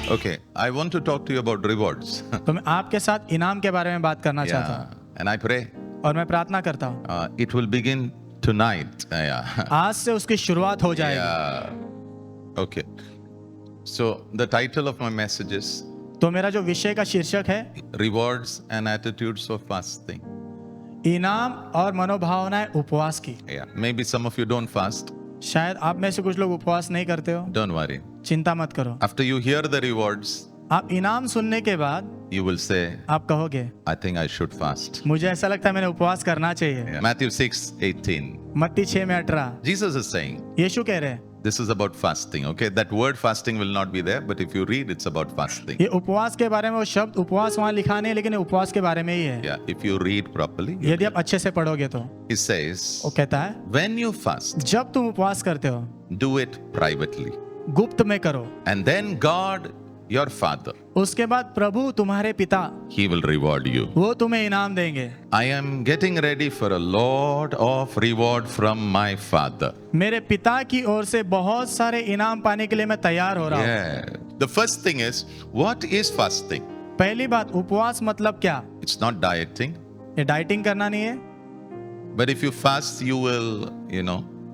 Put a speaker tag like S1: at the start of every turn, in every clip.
S1: Okay, I want to talk to you about rewards.
S2: तो मैं आपके साथ इनाम के बारे में बात करना चाहता
S1: Yeah,
S2: हूँ
S1: and I pray
S2: और मैं प्रार्थना करता हूँ
S1: it will begin tonight. Yeah.
S2: आज से उसकी शुरुआत हो जाएगी।
S1: Yeah. Okay. So the title of my message is
S2: तो मेरा जो विषय का शीर्षक है
S1: Rewards and Attitudes of Fasting.
S2: इनाम और मनोभावनाएं उपवास की।
S1: Yeah. Maybe some of you don't fast.
S2: शायद आप में से कुछ लोग उपवास नहीं करते हो,
S1: Don't worry.
S2: चिंता मत करो।
S1: After you hear the rewards,
S2: आप इनाम सुनने के बाद
S1: you will say,
S2: आप कहोगे
S1: I think I should fast.
S2: मुझे ऐसा लगता है मैंने उपवास करना चाहिए।
S1: Yeah. Matthew 6:18.
S2: मत्ती 6:18
S1: Jesus is saying,
S2: यीशु कह रहे हैं
S1: this is about fasting. Okay, that word fasting will not be there, but if you read, it's about fasting.
S2: ये उपवास के बारे में, वो शब्द उपवास वहाँ लिखा नहीं है, लेकिन ये उपवास के बारे में ही है।
S1: Yeah, if you read properly,
S2: यदि आप अच्छे से पढ़ोगे तो
S1: he says,
S2: वो कहता है
S1: when you fast,
S2: जब तुम उपवास करते हो
S1: do it privately.
S2: गुप्त में करो,
S1: And then God, your Father,
S2: उसके बाद प्रभु तुम्हारे पिता
S1: He will reward you.
S2: वो तुम्हें इनाम देंगे।
S1: I am getting ready for a lot of reward from my Father.
S2: मेरे पिता की ओर से बहुत सारे इनाम पाने के लिए मैं तैयार हो रहा हूँ।
S1: Yeah. The first thing is, what is fasting?
S2: पहली बात, उपवास मतलब क्या?
S1: It's not dieting,
S2: ये डाइटिंग करना नहीं है,
S1: but if you fast, you will,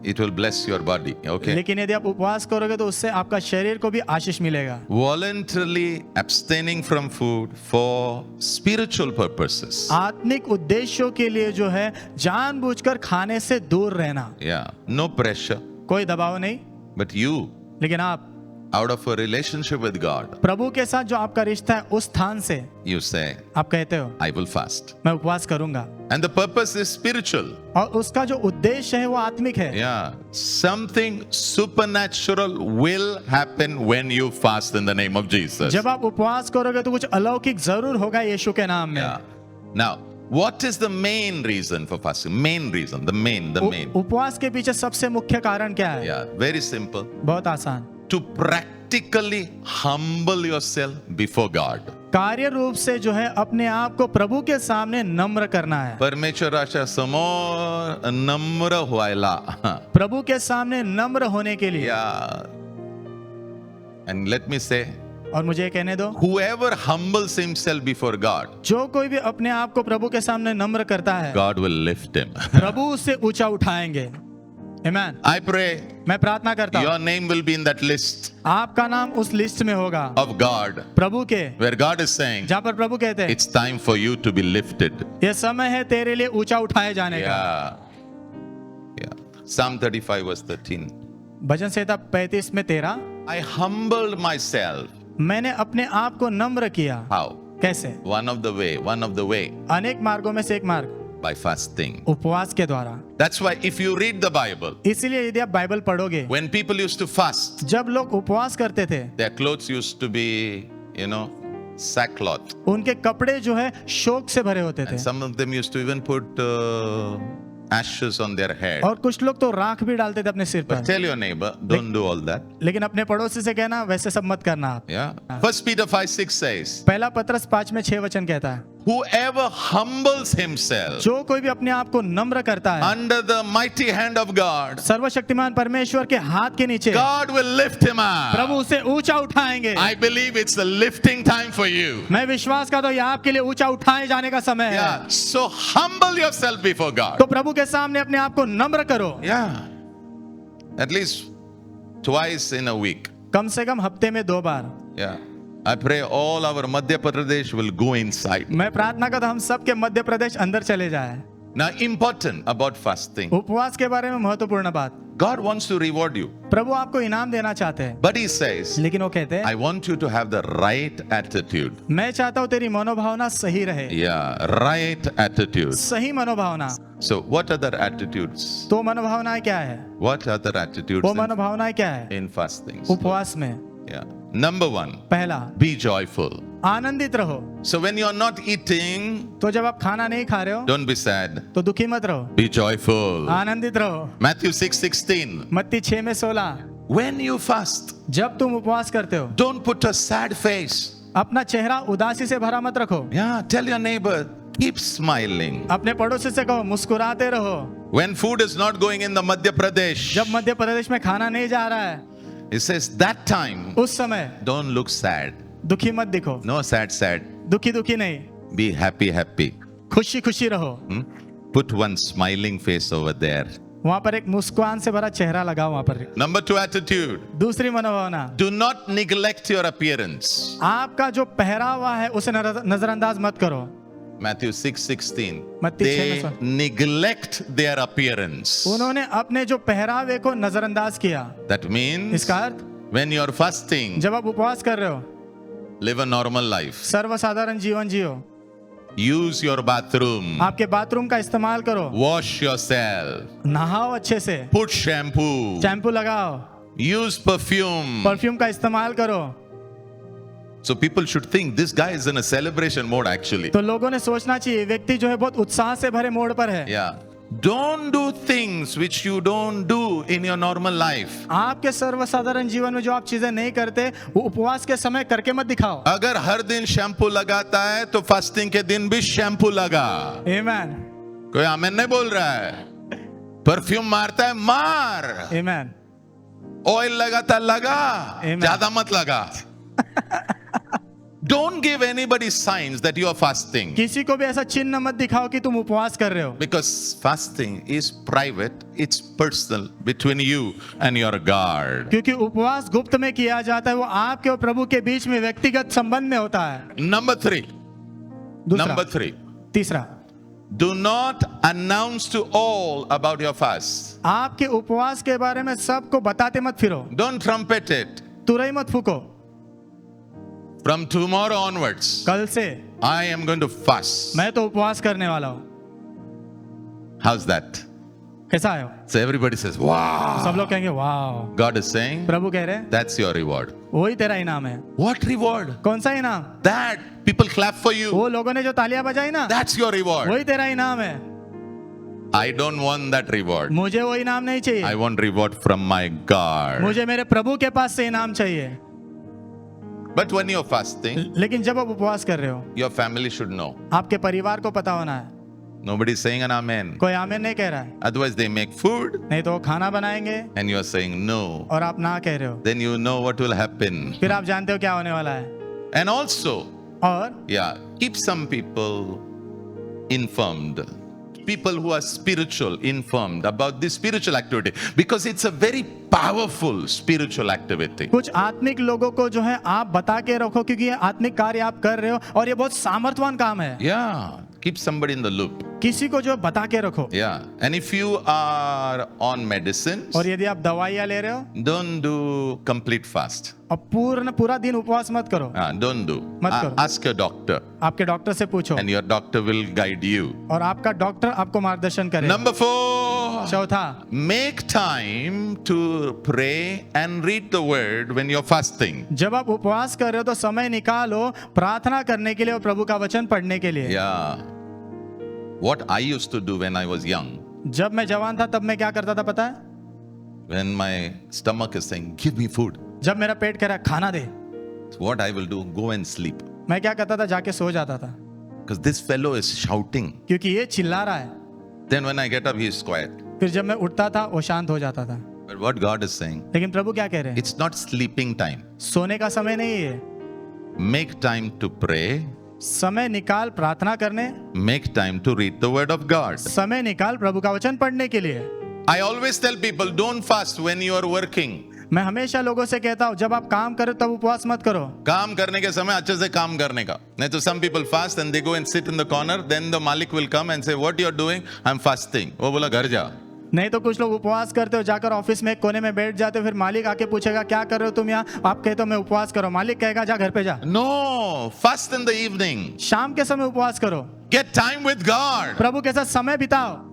S1: it will bless your body. Okay.
S2: लेकिन यदि आप उपवास करोगे तो उससे आपका शरीर को भी आशीष मिलेगा।
S1: Voluntarily abstaining from food for spiritual purposes.
S2: आत्मिक उद्देश्यों के लिए जो है जानबूझकर खाने से दूर रहना,
S1: Yeah. No pressure,
S2: कोई दबाव नहीं,
S1: but you,
S2: लेकिन आप
S1: out of a relationship with God,
S2: प्रभु के साथ जो आपका रिश्ता है उस स्थान से
S1: you say,
S2: आप कहते हो
S1: I will fast.
S2: मैं उपवास करूंगा,
S1: And the purpose is spiritual.
S2: और उसका जो उद्देश्य है वो आत्मिक है।
S1: Yeah. Something supernatural will happen when you fast in the name of Jesus.
S2: जब आप उपवास करोगे तो कुछ अलौकिक जरूर होगा यीशु के नाम में।
S1: Yeah. Now, what is the main reason for fasting? Main reason, the main.
S2: उपवास के पीछे सबसे मुख्य कारण क्या है?
S1: Yeah, very simple.
S2: बहुत आसान,
S1: To practically humble yourself before God.
S2: कार्य रूप से जो है अपने आप को प्रभु के सामने नम्र करना है।
S1: परमेश्वराच्या समोर नम्र व्हायला.
S2: प्रभु के सामने नम्र होने के लिए।
S1: Yeah. And let me say,
S2: और मुझे ये कहने दो,
S1: whoever humbles himself before God,
S2: जो कोई भी अपने आप को प्रभु के सामने नम्र करता है,
S1: God will lift him.
S2: प्रभु उसे ऊंचा उठाएंगे। Amen.
S1: I pray
S2: मैं प्रार्थना करता हूँ
S1: your name will be in that list
S2: आपका नाम उस लिस्ट में होगा
S1: of God,
S2: प्रभु के,
S1: where God is saying,
S2: जहाँ पर प्रभु कहते हैं
S1: it's time for you to be lifted.
S2: ये समय है तेरे लिए ऊंचा उठाए जाने का।
S1: Yeah. Yeah. Psalm 35 verse 13.
S2: भजन संहिता 35 में 13,
S1: I humbled myself.
S2: मैंने अपने आप को नम्र किया।
S1: How?
S2: कैसे?
S1: One of the way,
S2: अनेक मार्गों में से एक मार्ग
S1: by fasting.
S2: उपवास के द्वारा।
S1: That's why if you read the Bible,
S2: इसीलिए यदि आप बाइबल पढ़ोगे,
S1: when people used to fast,
S2: जब लोग उपवास करते थे
S1: their clothes used to be, sackcloth.
S2: उनके कपड़े जो है शोक से भरे होते थे,
S1: And some of them used to even put ashes on their head.
S2: और कुछ लोग तो राख भी डालते थे अपने सिर पर।
S1: But tell your neighbor, don't do all that.
S2: लेकिन अपने पड़ोसी से कहना वैसे सब मत करना आप।
S1: Yeah. 1 Peter 5:6 says,
S2: पहला पत्रस 5 में 6 वचन कहता है,
S1: whoever humbles himself
S2: जो कोई भी अपने आप को नम्र करता है
S1: under the mighty hand of God,
S2: सर्वशक्तिमान परमेश्वर के हाथ के नीचे,
S1: God will lift him up.
S2: प्रभु उसे ऊंचा उठाएंगे।
S1: I believe it's the lifting time for you.
S2: मैं विश्वास करता हूँ ये आपके लिए ऊंचा उठाए जाने का समय है।
S1: Yeah. So humble yourself before God.
S2: तो प्रभु के सामने अपने आप को नम्र करो।
S1: Yeah. At least twice in a week.
S2: कम से कम हफ्ते में 2 बार।
S1: Yeah. I pray all our Madhya Pradesh will go inside.
S2: मैं प्रार्थना करता हूं हम सब के मध्य प्रदेश अंदर चले जाए।
S1: Now, important about fasting.
S2: उपवास के बारे में महत्वपूर्ण बात,
S1: God wants to reward you.
S2: प्रभु आपको इनाम देना चाहते हैं,
S1: But He says,
S2: लेकिन वो कहते हैं
S1: I want you to have the right attitude.
S2: मैं चाहता हूँ तेरी मनोभावना सही रहे।
S1: Yeah, right attitude.
S2: सही मनोभावना।
S1: So, what other attitudes?
S2: तो मनोभावनाएं क्या है?
S1: What other attitudes
S2: वो मनोभावनाएं क्या है
S1: in fasting?
S2: उपवास में?
S1: Yeah. Number 1,
S2: पहला,
S1: be joyful.
S2: आनंदित रहो।
S1: So, when you're not eating,
S2: तो जब आप खाना नहीं खा रहे हो
S1: don't be sad.
S2: तो दुखी मत रहो,
S1: Be joyful.
S2: आनंदित रहो।
S1: Matthew 6:16.
S2: मत्ती 6 में 16,
S1: When you fast,
S2: जब तुम उपवास करते हो
S1: don't put a sad face.
S2: अपना चेहरा उदासी से भरा मत रखो।
S1: Yeah, tell your neighbor, keep smiling.
S2: अपने पड़ोसी से कहो मुस्कुराते रहो।
S1: When food is not going in the Madhya Pradesh,
S2: जब मध्य प्रदेश में खाना नहीं जा रहा है
S1: it says that time,
S2: उस समय
S1: don't look sad.
S2: दुखी मत दिखो,
S1: No sad.
S2: दुखी दुखी नहीं,
S1: Be happy.
S2: खुशी खुशी रहो।
S1: Put one smiling face over there.
S2: वहां पर एक मुस्कुरान से भरा चेहरा लगाओ वहां पर।
S1: Number 2 attitude.
S2: दूसरी मनोभावना,
S1: Do not neglect your appearance.
S2: आपका जो पहरावा है उसे नजरअंदाज मत करो।
S1: Matthew 6:16.
S2: मत्ती 6
S1: They
S2: में
S1: neglect their appearance.
S2: उन्होंने अपने जो पहरावे को नजरअंदाज किया।
S1: That means
S2: इसका अर्थ,
S1: when you are fasting,
S2: जब आप उपवास कर रहे हो,
S1: live a normal life.
S2: सर्वसाधारण जीवन जियो,
S1: Use your bathroom.
S2: आपके बाथरूम का इस्तेमाल करो,
S1: Wash yourself.
S2: नहाओ अच्छे से,
S1: Put shampoo.
S2: शैम्पू लगाओ,
S1: Use perfume.
S2: परफ्यूम का इस्तेमाल करो।
S1: So people should think this guy is in a celebration mode actually.
S2: तो लोगों ने सोचना चाहिए व्यक्ति जो है बहुत उत्साह से भरे मोड पर है।
S1: Yeah. Don't do things which you don't do in your normal life.
S2: आपके सर्वसाधारण जीवन में जो आप चीजें नहीं करते वो उपवास के समय करके मत दिखाओ।
S1: अगर हर दिन शैम्पू लगाता है तो फास्टिंग के दिन भी शैम्पू लगा।
S2: आमेन,
S1: कोई आमेन नहीं बोल रहा है। परफ्यूम मारता है, मार।
S2: आमेन,
S1: ऑयल लगाता लगा,
S2: Amen.
S1: ज्यादा मत लगा। Don't give anybody signs that you are fasting.
S2: किसी को भी ऐसा चिन्ह मत दिखाओ कि तुम उपवास कर रहे हो,
S1: Because fasting is private, it's personal between you and your God.
S2: क्योंकि उपवास गुप्त में किया जाता है, वो आपके और प्रभु के बीच में व्यक्तिगत संबंध में होता है।
S1: Number 3.
S2: दूसरा,
S1: Number 3.
S2: तीसरा,
S1: Do not announce to all about your fast.
S2: आपके उपवास के बारे में सबको बताते मत फिरो,
S1: Don't trumpet it.
S2: तुरई मत फूको।
S1: From tomorrow onwards,
S2: कल से
S1: I am going to fast.
S2: मैं तो उपवास करने वाला हूँ।
S1: How's that?
S2: कैसा है?
S1: So everybody says, wow.
S2: सब लोग कहेंगे वाह।
S1: God is saying,
S2: प्रभु कह रहे हैं
S1: that's your reward.
S2: वही तेरा इनाम है।
S1: What reward?
S2: कौन सा इनाम?
S1: That people clap for you.
S2: वो लोगों ने जो तालियां बजाई ना,
S1: That's your reward.
S2: वही तेरा इनाम है।
S1: I don't want that reward.
S2: मुझे वो इनाम नहीं चाहिए,
S1: I want reward from my God.
S2: मुझे मेरे प्रभु के पास से इनाम चाहिए।
S1: But when you're fasting,
S2: लेकिन जब आप उपवास कर रहे हो,
S1: your family should know.
S2: आपके परिवार को पता होना है।
S1: Nobody is saying an amen.
S2: कोई आमीन नहीं कह रहा है,
S1: Otherwise they make food
S2: नहीं तो वो खाना बनाएंगे
S1: and you're saying no.
S2: और आप ना कह रहे हो,
S1: Then you know what will happen.
S2: फिर आप जानते हो क्या होने वाला है।
S1: And also,
S2: और
S1: yeah, keep some people informed. People who are spiritual, informed about this spiritual activity. Because it's a very powerful spiritual activity.
S2: कुछ आत्मिक लोगों को जो है आप बता के रखो, क्योंकि ये आत्मिक कार्य आप कर रहे हो और ये बहुत सामर्थ्यवान काम है।
S1: Yeah, keep somebody in the loop.
S2: किसी को जो बता के रखो।
S1: Yeah, and if you are on medicines,
S2: और यदि आप दवाइयाँ ले रहे हो,
S1: don't do complete fast.
S2: और पूरा दिन उपवास मत करो,
S1: Don't do.
S2: मत करो।
S1: Ask your doctor,
S2: आपके डॉक्टर से पूछो
S1: and your doctor will guide you.
S2: और आपका डॉक्टर आपको मार्गदर्शन करे।
S1: Number 4,
S2: चौथा,
S1: make time to pray and read the word when you're fasting.
S2: जब आप उपवास कर रहे हो तो समय निकालो प्रार्थना करने के लिए और प्रभु का वचन पढ़ने के लिए।
S1: Yeah. What I used to do when I was young,
S2: जब मैं जवान था तब मैं क्या करता था पता है?
S1: when my stomach is saying, give me food,
S2: जब मेरा पेट कह रहा है खाना दे,
S1: what I will do, go and sleep.
S2: मैं क्या करता था? जाके सो जाता था,
S1: Because this fellow is shouting.
S2: क्योंकि ये चिल्ला रहा है।
S1: Then when I get up, he is quiet.
S2: फिर जब मैं उठता था वो शांत हो जाता था।
S1: But what God is saying,
S2: लेकिन प्रभु क्या कह रहे हैं?
S1: it's not sleeping time.
S2: सोने का समय नहीं है,
S1: Make time to pray.
S2: समय निकाल प्रार्थना करने,
S1: Make time to read the word of God.
S2: समय निकाल प्रभु का वचन पढ़ने के लिए।
S1: I always tell people, don't fast when you are working.
S2: मैं हमेशा लोगों से कहता हूँ जब आप काम करो तब उपवास मत करो।
S1: काम करने के समय अच्छे से काम करने का, नहीं तो some people fast and they go and sit in the corner, then the Malik will come and say, what you are doing? I'm fasting. वो बोला घर जा।
S2: नहीं तो कुछ लोग उपवास करते हो, जाकर ऑफिस में एक कोने में बैठ जाते हो, फिर मालिक आके पूछेगा क्या कर रहे हो तुम यहाँ? आप कहते हो मैं उपवास करो, मालिक कहेगा जा घर पे जा।
S1: No, fast in the evening.
S2: शाम के समय उपवास करो,
S1: Get time with God.
S2: प्रभु के साथ समय बिताओ।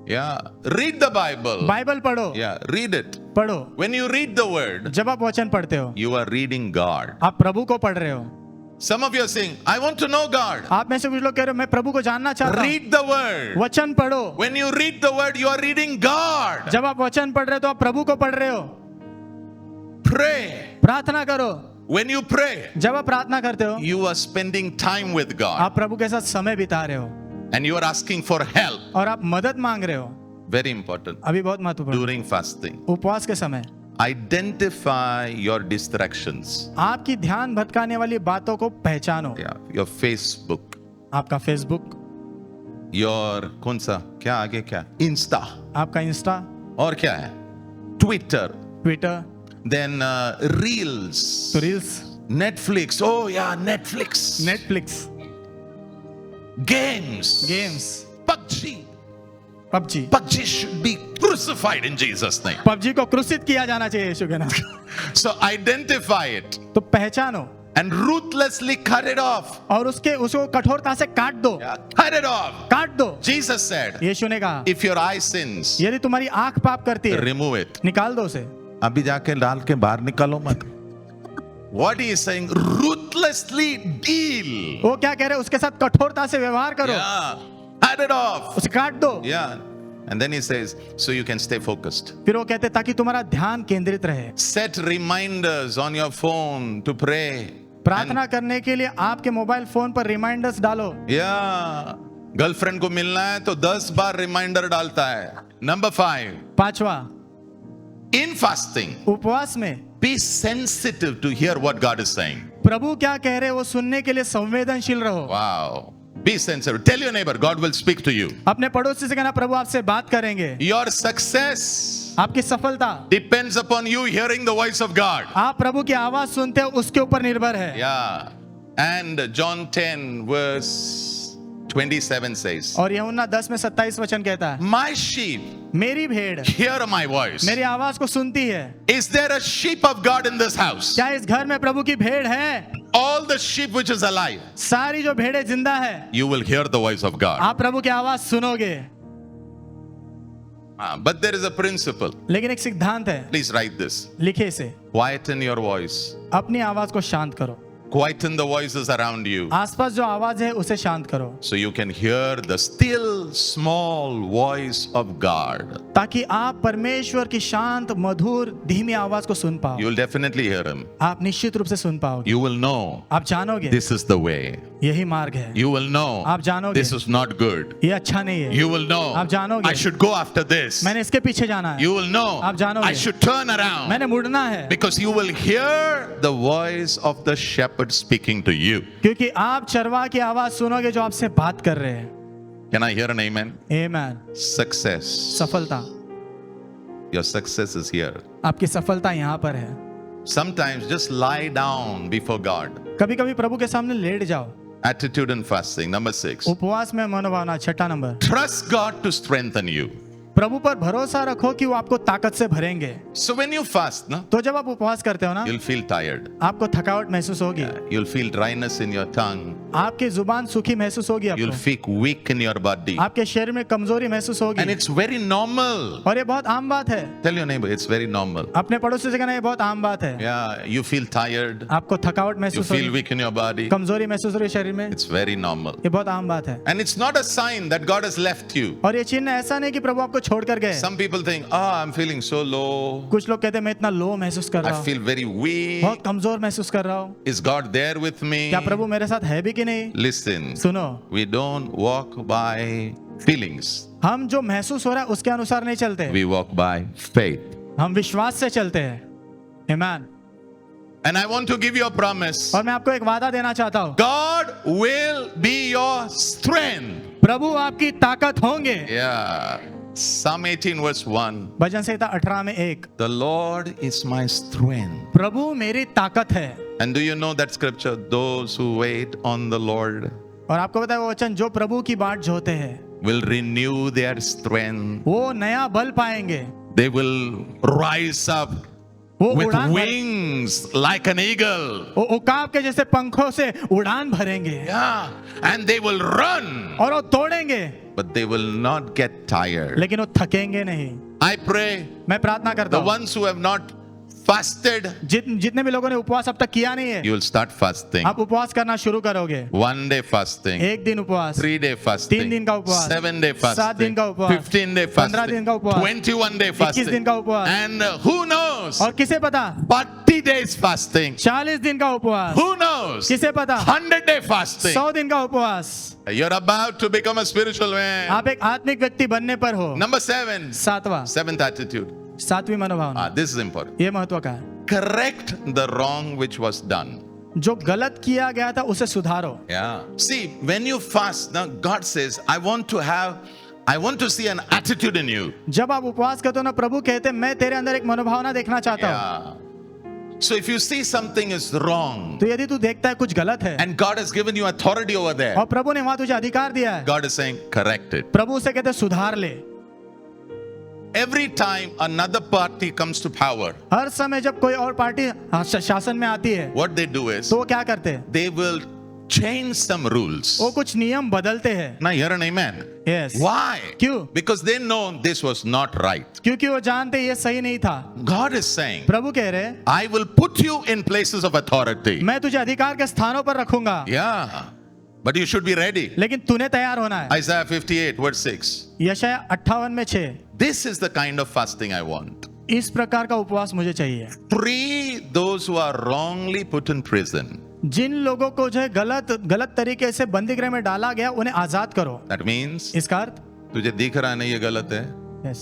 S1: Yeah, read the Bible.
S2: Bible पढ़ो,
S1: Yeah, read it.
S2: पढ़ो।
S1: When you read the word,
S2: जब आप वचन पढ़ते हो
S1: you are reading God.
S2: आप प्रभु को पढ़ रहे हो।
S1: Some of you are saying, I want to know God.
S2: आप में से कुछ लोग कह रहे हो मैं प्रभु को जानना चाहता हूँ।
S1: Read the word.
S2: वचन पढ़ो।
S1: When you read the word, you are reading God.
S2: जब आप वचन पढ़ रहे हो तो आप प्रभु को पढ़ रहे हो।
S1: Pray.
S2: प्रार्थना करो।
S1: When you pray,
S2: जब आप प्रार्थना करते हो
S1: you are spending time with God.
S2: आप प्रभु के साथ समय बिता रहे हो
S1: And you are asking for help.
S2: और आप मदद मांग रहे हो।
S1: Very important.
S2: अभी बहुत महत्वपूर्ण,
S1: During fasting,
S2: उपवास के समय
S1: Identify your distractions.
S2: आपकी ध्यान भटकाने वाली बातों को पहचानो।
S1: Yeah, your Facebook,
S2: आपका फेसबुक,
S1: your कौन सा क्या आगे क्या Insta
S2: आपका इंस्टा,
S1: और क्या है Twitter,
S2: ट्विटर,
S1: then Reels,
S2: तो reels,
S1: Netflix. Oh yeah, Netflix.
S2: Netflix,
S1: Games. PUBG. PUBG should be crucified in Jesus' name.
S2: PUBG को क्रूसित किया जाना चाहिए यीशु के नाम।
S1: So identify it
S2: तो पहचानो
S1: and ruthlessly cut it off.
S2: और उसको कठोरता से काट दो,
S1: Yeah, cut it off.
S2: काट दो।
S1: Jesus said,
S2: यीशु ने कहा,
S1: if your eye sins,
S2: यदि तुम्हारी आंख पाप करती है,
S1: remove it.
S2: निकाल दो उसे।
S1: अभी जाके डाल के बाहर निकालो मत. What he is saying, ruthlessly deal.
S2: वो क्या कह रहे हैं? उसके साथ कठोरता से व्यवहार करो,
S1: Yeah, cut it off.
S2: उसे काट दो।
S1: Yeah. And then he says, so you can stay focused.
S2: फिर वो कहते हैं, ताकि तुम्हारा ध्यान केंद्रित रहे।
S1: Set reminders on your phone to pray.
S2: प्रार्थना करने के लिए आपके मोबाइल फोन पर रिमाइंडर्स डालो।
S1: Yeah. गर्लफ्रेंड को मिलना है तो 10 बार रिमाइंडर डालता है. Number 5.
S2: पांचवा,
S1: In fasting,
S2: उपवास में
S1: be sensitive to hear what God is saying.
S2: प्रभु क्या कह रहे हैं वो सुनने के लिए संवेदनशील रहो।
S1: Wow. Be sensitive. Tell your neighbor, God will speak to you.
S2: अपने पड़ोसी से कहना, प्रभु आपसे बात करेंगे।
S1: Your success
S2: आपकी सफलता
S1: depends upon you hearing the voice of God.
S2: आप प्रभु की आवाज सुनते हो उसके ऊपर निर्भर है।
S1: Yeah. And John 10 verse 27 says,
S2: और यूहन्ना 10 में 27 वचन कहता है,
S1: my sheep
S2: मेरी भेड़
S1: hear my voice.
S2: मेरी आवाज को सुनती है।
S1: Is there a sheep of God in this house?
S2: क्या इस घर में प्रभु की भेड़ है?
S1: All the sheep which is alive,
S2: सारी जो भेड़ें जिंदा है,
S1: you will hear the voice of God.
S2: आप प्रभु की आवाज सुनोगे।
S1: But there is a principle.
S2: लेकिन एक सिद्धांत है,
S1: Please write this.
S2: लिखे इसे,
S1: Quieten your voice.
S2: अपनी आवाज को शांत करो।
S1: Quieten the voices around you
S2: आसपास जो आवाज है उसे शांत करो,
S1: so you can hear the still small voice of God.
S2: ताकि आप परमेश्वर की शांत मधुर धीमी आवाज को सुन पाओ।
S1: You will definitely hear him.
S2: आप निश्चित रूप से सुन पाओगे।
S1: You will know
S2: आप जानोगे
S1: this is the way.
S2: यही मार्ग है।
S1: You will know
S2: आप जानोगे
S1: this is not good.
S2: ये अच्छा नहीं है।
S1: You will know
S2: आप जानोगे
S1: I should go after this.
S2: मैंने इसके पीछे जाना है।
S1: You will know
S2: आप जानोगे
S1: I should turn around.
S2: मैंने मुड़ना है,
S1: Because you will hear the voice of the shepherd speaking to you.
S2: क्योंकि आप चरवाह की आवाज सुनोगे जो आपसे बात कर रहे हैं।
S1: Can I hear an amen?
S2: आमीन।
S1: Success.
S2: सफलता,
S1: Your success is here.
S2: आपकी सफलता यहाँ पर है।
S1: Sometimes just lie down before God.
S2: कभी कभी प्रभु के सामने लेट जाओ।
S1: Attitude and fasting. Number 6.
S2: उपवास में मनोभावना, छठा number,
S1: Trust God to strengthen you.
S2: प्रभु पर भरोसा रखो कि वो आपको ताकत से भरेंगे।
S1: So when you fast, no,
S2: तो जब आप उपवास करते हो ना,
S1: you'll feel tired.
S2: आपको थकावट महसूस होगी,
S1: You'll feel dryness in your tongue.
S2: आपकी जुबान सूखी महसूस होगी,
S1: You'll
S2: आपको
S1: feel weak in your body.
S2: आपके शरीर में कमजोरी महसूस होगी।
S1: And it's very normal.
S2: और ये बहुत आम बात है।
S1: Tell your neighbor, it's very normal.
S2: अपने पड़ोसी से कहना, ये बहुत आम बात है।
S1: Yeah, you feel tired.
S2: आपको थकावट
S1: You
S2: महसूस
S1: feel
S2: होगी,
S1: weak in your body.
S2: कमजोरी महसूस हो रही है शरीर में,
S1: It's very normal.
S2: ये बहुत आम बात है।
S1: And it's not a sign that God has left you.
S2: और ये चिन्ह ऐसा नहीं कि प्रभु आपको छोड़कर गए।
S1: Some people think, I'm feeling so low.
S2: कुछ लोग कहते हैं मैं इतना लो महसूस कर रहा
S1: I
S2: हूँ,
S1: feel very weak.
S2: बहुत कमजोर महसूस कर रहा हूँ।
S1: Is God there with me?
S2: क्या प्रभु मेरे साथ है भी कि नहीं?
S1: Listen,
S2: सुनो,
S1: we don't walk by feelings.
S2: हम जो महसूस हो रहा है उसके अनुसार नहीं चलते,
S1: We walk by faith.
S2: हम विश्वास से चलते हैं। आमीन।
S1: And I want to give you a promise.
S2: और मैं आपको एक वादा देना चाहता हूँ,
S1: God will be your strength.
S2: प्रभु आपकी ताकत होंगे।
S1: Yeah. Psalm 18 verse 1.
S2: भजन संहिता 18 में 1,
S1: The Lord is my strength.
S2: प्रभु मेरी ताकत है।
S1: And do you know that scripture? Those who wait on the Lord
S2: और आपको पता है वो वचन, जो प्रभु की बाट जोते हैं
S1: will renew their strength.
S2: वो नया बल पाएंगे,
S1: They will rise up
S2: वो
S1: with
S2: उड़ान
S1: wings like an eagle.
S2: वो उकाब के जैसे पंखों से उड़ान भरेंगे,
S1: Yeah. And they will run,
S2: और वो तोड़ेंगे,
S1: but they will not get tired.
S2: लेकिन वो थकेंगे नहीं।
S1: I pray
S2: मैं प्रार्थना करता
S1: the
S2: हूँ,
S1: ones who have not fasted,
S2: जितने भी लोगों ने उपवास अब तक किया नहीं है,
S1: you will start fasting.
S2: आप उपवास करना शुरू करोगे।
S1: 1 day fasting,
S2: एक दिन उपवास,
S1: 3 day fasting,
S2: 3 दिन का उपवास,
S1: 7 day
S2: 7
S1: fasting,
S2: दिन का उपवास,
S1: 15 day
S2: 15 दिन का
S1: fasting,
S2: उपवास,
S1: 21 day
S2: 21
S1: fasting,
S2: दिन का उपवास,
S1: and who knows,
S2: और किसे पता
S1: 40 days fasting,
S2: 40 दिन का उपवास,
S1: who knows,
S2: किसे पता
S1: 100 day fasting.
S2: 100 दिन का उपवास।
S1: You're about to become a spiritual man.
S2: आप एक आत्मिक व्यक्ति बनने पर हो।
S1: Number 7,
S2: सातवां,
S1: seventh attitude.
S2: सातवीं मनोभावना,
S1: This is important.
S2: ये महत्व का है।
S1: Correct the wrong which was done.
S2: जो गलत किया गया था उसे सुधारो।
S1: Yeah. See, when you fast, now God says, I want to see an attitude in you.
S2: जब आप उपवास करते हो ना, प्रभु कहते हैं मैं तेरे अंदर एक मनोभावना देखना चाहता हूँ।
S1: Yeah. So if you see something is wrong,
S2: तो यदि तू देखता है कुछ गलत है
S1: and God has given you authority over there,
S2: और प्रभु ने वहां तुझे अधिकार दिया है,
S1: God is saying, correct it.
S2: प्रभु उसे कहते हैं सुधार ले।
S1: Every time another party comes to power,
S2: हर समय जब कोई और पार्टी शासन में आती है
S1: what they do is,
S2: तो वो क्या करते हैं?
S1: they will change some rules.
S2: वो कुछ नियम बदलते हैं।
S1: Now hear an amen.
S2: Yes.
S1: Why?
S2: क्यों?
S1: Because they know this was not right.
S2: क्योंकि वो जानते ये सही नहीं था।
S1: God is saying,
S2: प्रभु कह रहे हैं
S1: I will put you in places of authority.
S2: मैं तुझे अधिकार के स्थानों पर रखूंगा,
S1: Yeah. But you should be ready.
S2: लेकिन तूने तैयार होना है।
S1: Isaiah 58 verse 6.
S2: यशाया 58 में 6,
S1: This is the kind of fasting I want.
S2: इस प्रकार का उपवास मुझे चाहिए।
S1: Free those who are wrongly put in prison.
S2: जिन लोगों को जो है गलत तरीके से बंदी गृह में डाला गया उन्हें आजाद करो।
S1: That means
S2: इसका अर्थ,
S1: तुझे दिख रहा है ना ये गलत है,
S2: यस,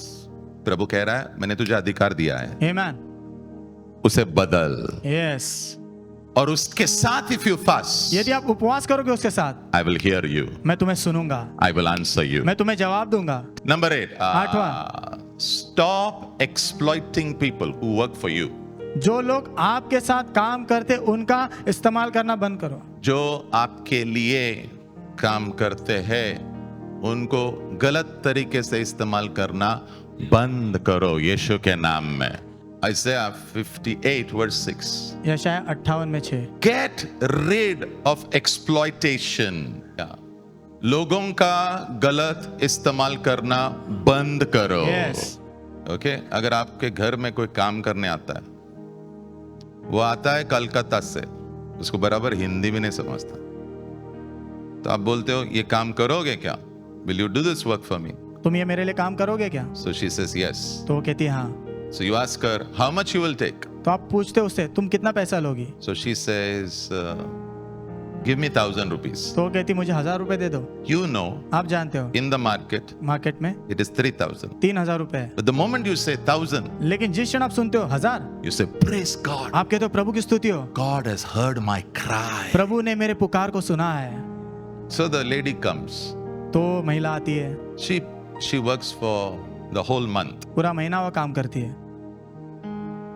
S1: प्रभु कह रहा है मैंने तुझे अधिकार दिया है,
S2: आमेन,
S1: उसे बदल।
S2: यस।
S1: और उसके साथ if you fast,
S2: यदि आप उपवास करोगे उसके साथ,
S1: I will hear you.
S2: मैं तुम्हें सुनूंगा,
S1: I will answer you.
S2: मैं तुम्हें जवाब दूंगा।
S1: Number 8.
S2: आठवां,
S1: Stop exploiting people who work for you.
S2: जो लोग आपके साथ काम करते उनका इस्तेमाल करना बंद करो।
S1: जो आपके लिए काम करते हैं उनको गलत तरीके से इस्तेमाल करना बंद करो यीशु के नाम में। Isaiah 58 verse 6.
S2: यशाया 58 में 6,
S1: Get rid of exploitation. लोगों का गलत इस्तेमाल करना बंद करो।
S2: Yes.
S1: ओके, अगर आपके घर में कोई काम करने आता है, वो आता है कलकत्ता से, उसको बराबर हिंदी भी नहीं समझता, तो आप बोलते हो ये काम करोगे क्या? Will you do this work for me?
S2: तुम ये मेरे लिए काम करोगे क्या?
S1: So she says yes.
S2: तो वो कहती है हाँ।
S1: So you ask her how much you will take.
S2: तो आप पूछते हो उससे तुम कितना पैसा लोगी?
S1: So she says give me 1,000 rupees.
S2: तो वो कहती मुझे 1000 रुपए दे दो।
S1: You know
S2: आप जानते हो
S1: in the market
S2: मार्केट में
S1: it is 3,000.
S2: 3000 रुपए है,
S1: But the moment you say 1,000,
S2: लेकिन जिस क्षण आप सुनते हो 1000,
S1: you say praise God.
S2: आप कहते हो प्रभु की स्तुति हो,
S1: God has heard my cry.
S2: प्रभु ने मेरे पुकार को सुना है।
S1: So the lady comes.
S2: तो महिला आती है,
S1: She works for the whole month.
S2: पूरा महीना वो काम करती है,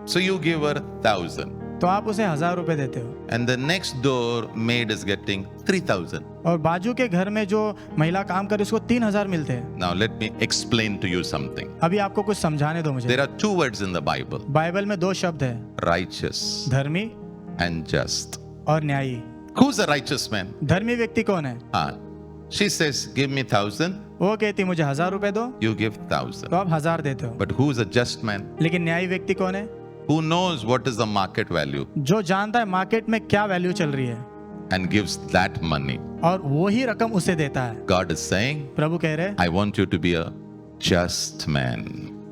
S1: So you give her 1,000.
S2: तो आप उसे 1000 रुपए देते हो,
S1: And the next door maid is getting 3,000.
S2: और बाजू के घर में जो महिला काम करे उसको 3000 मिलते हैं।
S1: Now let me explain to you something.
S2: अभी आपको कुछ समझाने दो मुझे।
S1: There are two words in the Bible.
S2: Bible में 2 शब्द है,
S1: Righteous
S2: धर्मी
S1: and just.
S2: और न्यायी।
S1: Who's a righteous man?
S2: धर्मी व्यक्ति कौन है?
S1: She says, give me 1,000.
S2: वो कहती मुझे 1000 रुपए दो,
S1: You give
S2: तो
S1: 1,000.
S2: आप 1000 देते हो।
S1: But who's a just man?
S2: लेकिन न्यायी व्यक्ति कौन है?
S1: Who knows what is the market value
S2: जो जानता है मार्केट में क्या वैल्यू चल रही है
S1: and gives that money.
S2: और वो ही रकम उसे देता है।
S1: God is saying,
S2: प्रभु कह रहे,
S1: I want you to be a just man.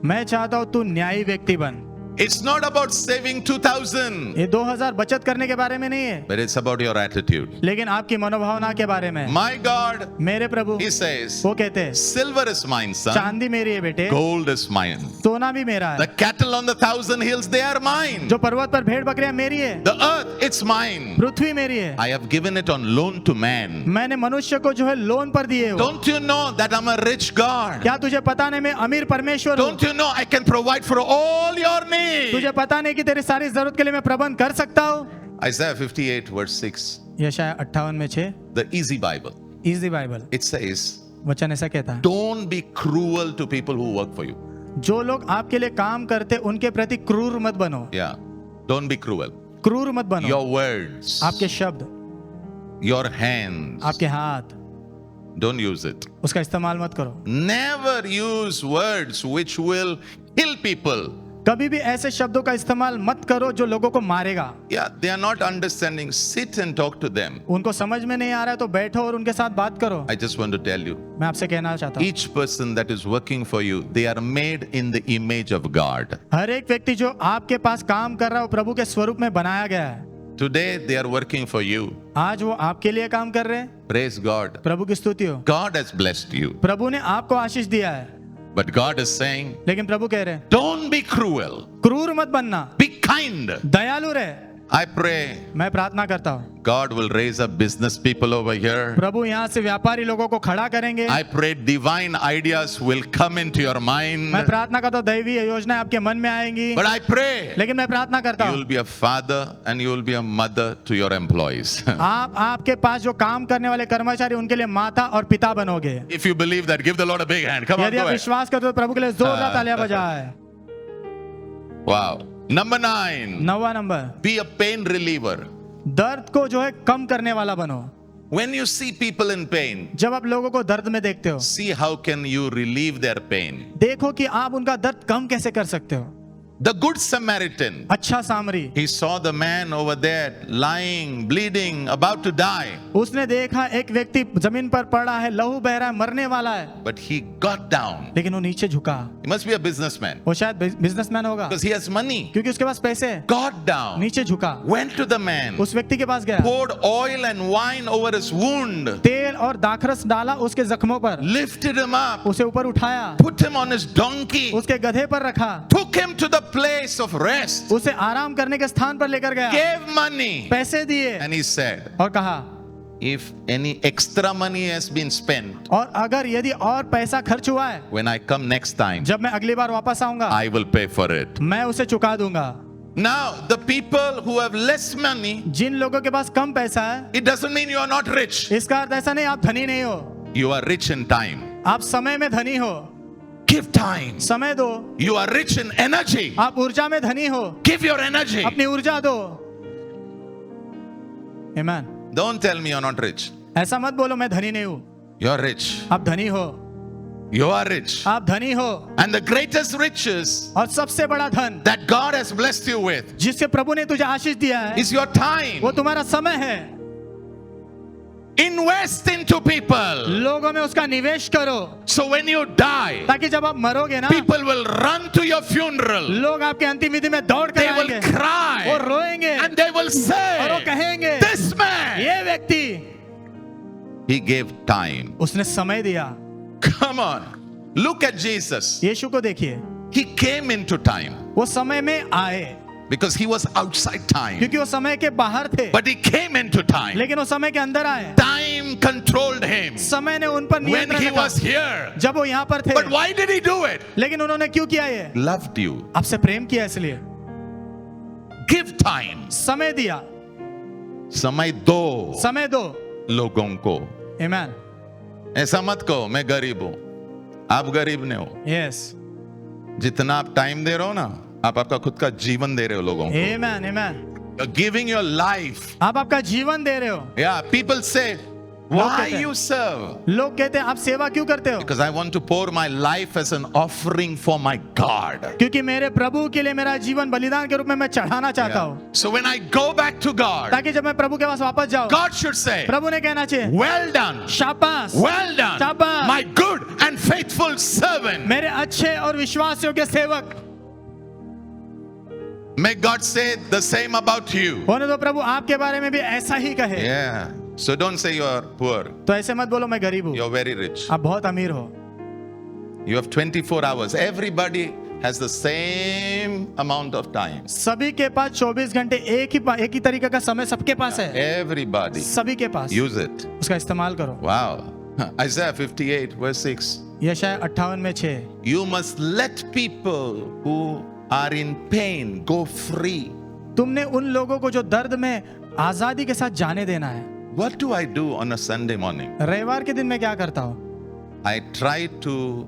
S2: मैं चाहता हूँ तू न्यायी व्यक्ति बन।
S1: It's not about saving 2,000,
S2: ये 2000 बचत करने के बारे में नहीं है,
S1: but it's about your attitude.
S2: लेकिन आपकी मनोभावना के बारे में।
S1: My God,
S2: मेरे प्रभु,
S1: He says,
S2: वो कहते हैं
S1: silver is mine, son.
S2: चांदी मेरी है बेटे,
S1: Gold is mine.
S2: सोना भी मेरा
S1: The
S2: है,
S1: cattle on the 1,000 hills, they are mine.
S2: जो पर्वत पर भेड़ बकरियां मेरी है,
S1: The earth, it's mine.
S2: पृथ्वी मेरी है,
S1: I have given it on loan to man.
S2: मैंने मनुष्य को जो है लोन पर दिए हो।
S1: Don't you know that I'm a rich God?
S2: क्या तुझे पता नहीं मैं अमीर परमेश्वर हूँ?
S1: Don't you know I can provide for all your needs?
S2: तुझे पता नहीं कि तेरी सारी जरूरत के लिए मैं प्रबंध कर सकता हूँ?
S1: Isaiah 58 verse 6,
S2: यशाया 58 में 6,
S1: the easy Bible.
S2: Easy Bible,
S1: It says,
S2: वचन ऐसा कहता है,
S1: don't be cruel to people who work for you.
S2: जो लोग आपके लिए काम करते उनके प्रति क्रूर मत बनो।
S1: Yeah. Don't be cruel.
S2: क्रूर मत बनो।
S1: Your words,
S2: आपके शब्द,
S1: your hands,
S2: आपके हाथ,
S1: don't use it.
S2: उसका इस्तेमाल मत करो।
S1: Never use words which will kill people.
S2: कभी भी ऐसे शब्दों का इस्तेमाल मत करो जो लोगों को मारेगा।
S1: Yeah, they are not understanding. Sit and talk to them.
S2: उनको समझ में नहीं आ रहा है तो बैठो और उनके साथ बात करो।
S1: I just want to tell you,
S2: मैं आपसे कहना चाहता हूँ,
S1: each person that is working for you, they are made in the image of God.
S2: हर एक व्यक्ति जो आपके पास काम कर रहा है वो प्रभु के स्वरूप में बनाया गया है।
S1: Today they are working for you.
S2: आज वो आपके लिए काम कर रहे हैं।
S1: Praise God.
S2: प्रभु की स्तुति हो।
S1: God has blessed you.
S2: प्रभु ने आपको आशीष दिया है।
S1: But God is saying,
S2: लेकिन प्रभु कह रहे हैं
S1: don't be cruel,
S2: क्रूर मत बनना,
S1: be kind.
S2: दयालु रहे।
S1: I pray
S2: मैं प्रार्थना करता हूँ
S1: God will raise up business people over here.
S2: प्रभु यहाँ से व्यापारी लोगों को खड़ा करेंगे।
S1: I pray divine ideas will come into your mind.
S2: मैं प्रार्थना करता हूँ दैवीय योजनाएं आपके मन में आएंगी।
S1: But I pray
S2: लेकिन मैं प्रार्थना करता
S1: you
S2: हूँ
S1: will be a father and you will be a mother to your employees.
S2: आपके पास जो काम करने वाले कर्मचारी उनके लिए माता और पिता बनोगे।
S1: If you believe that, give the Lord a big hand. Come on,
S2: यदि
S1: go
S2: आप
S1: ahead.
S2: विश्वास करते हो तो प्रभु के लिए जोरदार तालियां बजाएं।
S1: Wow. Number 9.
S2: 9वां number,
S1: Be a pain reliever.
S2: दर्द को जो है कम करने वाला बनो।
S1: When you see people in pain,
S2: जब आप लोगों को दर्द में देखते हो,
S1: see how can you relieve their pain.
S2: देखो कि आप उनका दर्द कम कैसे कर सकते हो।
S1: The Good Samaritan,
S2: अच्छा सामरी,
S1: he saw the man over there lying, bleeding, about to die.
S2: उसने देखा एक व्यक्ति जमीन पर पड़ा है, लहू बह रहा है, मरने वाला है,
S1: But he got down.
S2: लेकिन वो नीचे झुका।
S1: He must be a businessman
S2: वो शायद बिजनेसमैन होगा
S1: because he has money.
S2: क्योंकि उसके पास पैसे है।
S1: Got down,
S2: नीचे झुका,
S1: went to the man,
S2: उस व्यक्ति के पास गया,
S1: poured oil and wine over his wound,
S2: तेल और दाखरस डाला उसके जख्मों पर,
S1: lifted him up,
S2: उसे ऊपर उठाया,
S1: put him on his donkey,
S2: उसके गधे पर रखा,
S1: took him to the place of rest,
S2: उसे आराम करने के स्थान पर लेकर गया,
S1: gave money,
S2: पैसे दिए
S1: and he said,
S2: और कहा,
S1: if any extra money has been spent,
S2: और अगर यदि और पैसा खर्च हुआ है,
S1: when I come next time,
S2: जब मैं अगली बार वापस आऊंगा,
S1: I will pay for it.
S2: मैं उसे चुका दूंगा।
S1: Now, the people who have less money,
S2: जिन लोगों के पास कम पैसा है,
S1: it doesn't mean you are not rich.
S2: इसका अर्थ ऐसा नहीं आप धनी नहीं हो,
S1: You are rich in time.
S2: आप समय में धनी हो।
S1: Give time.
S2: समय दो।
S1: You are rich in energy.
S2: आप ऊर्जा में धनी हो,
S1: Give your energy.
S2: अपनी ऊर्जा दो। Amen।
S1: Don't tell me you're not rich.
S2: ऐसा मत बोलो मैं धनी नहीं हूँ,
S1: You're rich.
S2: आप धनी हो,
S1: You are rich.
S2: आप धनी हो।
S1: And the greatest riches
S2: और सबसे बड़ा धन
S1: that God has blessed you with
S2: जिससे प्रभु ने तुझे आशीष दिया है,
S1: is your time.
S2: वो तुम्हारा समय है।
S1: Invest into people.
S2: लोगों में उसका निवेश करो,
S1: So when you die,
S2: ताकि जब आप मरोगे ना,
S1: people will run to your funeral.
S2: लोग आपके अंतिम विधि में दौड़ कर
S1: They will
S2: आएंगे, वो
S1: cry.
S2: रोएंगे
S1: And they will
S2: और वो
S1: say,
S2: कहेंगे,
S1: this man,
S2: ये व्यक्ति
S1: he gave time.
S2: उसने समय दिया।
S1: Come on. Look at Jesus.
S2: यीशु को देखिए,
S1: He came into time
S2: वो समय में आए
S1: because he was outside time.
S2: क्योंकि वो समय के बाहर थे,
S1: But he came into time.
S2: लेकिन वो समय के अंदर आए।
S1: Time controlled him
S2: समय ने उन पर
S1: when
S2: नियंत्रण
S1: he
S2: रखा
S1: was here.
S2: जब वो यहाँ पर थे।
S1: But why did he do it?
S2: लेकिन उन्होंने क्यों किया ये?
S1: Loved you.
S2: आपसे प्रेम किया इसलिए।
S1: Give time.
S2: समय दिया,
S1: समय दो
S2: समय दो।
S1: लोगों को।
S2: Amen।
S1: ऐसा मत कहो मैं गरीब हूं, आप गरीब नहीं हो।
S2: Yes।
S1: जितना आप टाइम दे रहे हो ना, आप आपका खुद का जीवन दे रहे हो लोगों को।
S2: Amen, amen।
S1: You're giving your life.
S2: आप आपका जीवन दे रहे हो।
S1: Yeah, people say, why you serve?
S2: लोग कहते हैं आप सेवा क्यों करते हो?
S1: Because I want to pour my life as an offering for my God.
S2: क्योंकि मेरे प्रभु के लिए मेरा जीवन बलिदान के रूप में मैं चढ़ाना चाहता हूँ,
S1: So when I go back to God,
S2: ताकि जब मैं प्रभु के पास वापस जाऊँ,
S1: God should say,
S2: प्रभु ने कहना चाहिए,
S1: well done,
S2: शाबाश,
S1: well done,
S2: शाबाश,
S1: my good and faithful servant.
S2: मेरे अच्छे और विश्वास योग्य सेवक।
S1: May God say the same about you.
S2: होने दो प्रभु आपके बारे में भी ऐसा ही कहे।
S1: Yeah. So don't say you are poor.
S2: तो ऐसे मत बोलो मैं गरीब हूँ,
S1: You're very rich.
S2: आप बहुत अमीर हो।
S1: You have 24 hours. Everybody has the same amount of time.
S2: सभी के पास 24 घंटे एक ही तरीके का समय सबके पास है,
S1: Everybody.
S2: सभी के पास।
S1: Use it.
S2: उसका इस्तेमाल करो।
S1: Wow. Isaiah 58 verse 6.
S2: यशायाह 58 में 6,
S1: You must let people who are in pain go free.
S2: तुमने उन लोगों को जो दर्द में आजादी के साथ जाने देना है।
S1: What do I do on a Sunday morning?
S2: रविवार के दिन मैं क्या करता हूँ?
S1: I try to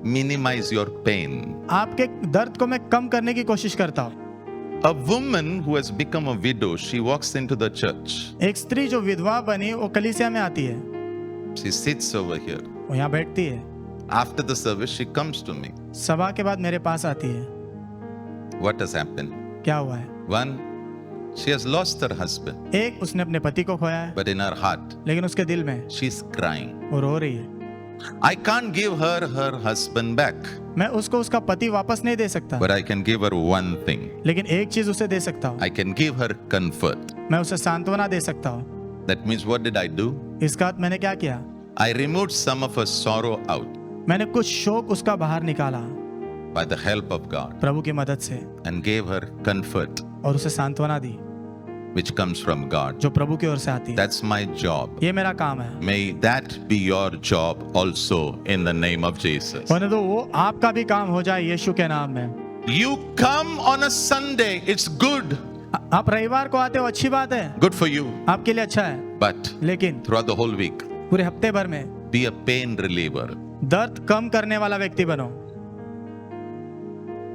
S1: minimize your pain.
S2: आपके दर्द को मैं कम करने की कोशिश करता हूँ।
S1: A woman who has become a widow, she walks into the church.
S2: एक स्त्री जो विधवा बनी वो कलीसिया में आती है,
S1: She sits over here.
S2: वो यहाँ बैठती है,
S1: After the service, she comes to me.
S2: सभा के बाद मेरे पास आती है।
S1: What has happened?
S2: क्या हुआ है?
S1: One, she has lost her husband,
S2: एक, उसने अपने पति को खोया है,
S1: but in her heart,
S2: लेकिन उसके दिल में
S1: she's crying.
S2: वो रो रही है।
S1: I can't give her her husband back,
S2: मैं उसको उसका पति वापस नहीं दे सकता,
S1: but I can give her one thing.
S2: लेकिन एक चीज उसे दे सकता हूँ,
S1: I can give her comfort.
S2: मैं उसे सांत्वना दे सकता हूँ।
S1: That means what did I do?
S2: इसका अर्थ मैंने क्या किया?
S1: I removed some of her sorrow out.
S2: मैंने कुछ शोक उसका बाहर निकाला
S1: by the help of God
S2: प्रभु की मदद से,
S1: and gave her comfort
S2: और उसे सांत्वना दी
S1: which comes from God.
S2: जो प्रभु की ओर से आती है।
S1: That's my job.
S2: ये मेरा काम है।
S1: May that be your job also in the name of Jesus.
S2: होने दो वो आपका भी काम हो जाए यीशु के नाम में।
S1: You come on a Sunday, it's good.
S2: आप रविवार को आते हो, अच्छी बात है,
S1: Good for you.
S2: आपके लिए अच्छा है,
S1: But
S2: लेकिन
S1: throughout the whole week,
S2: पूरे हफ्ते भर में
S1: be a pain reliever.
S2: दर्द कम करने वाला व्यक्ति बनो,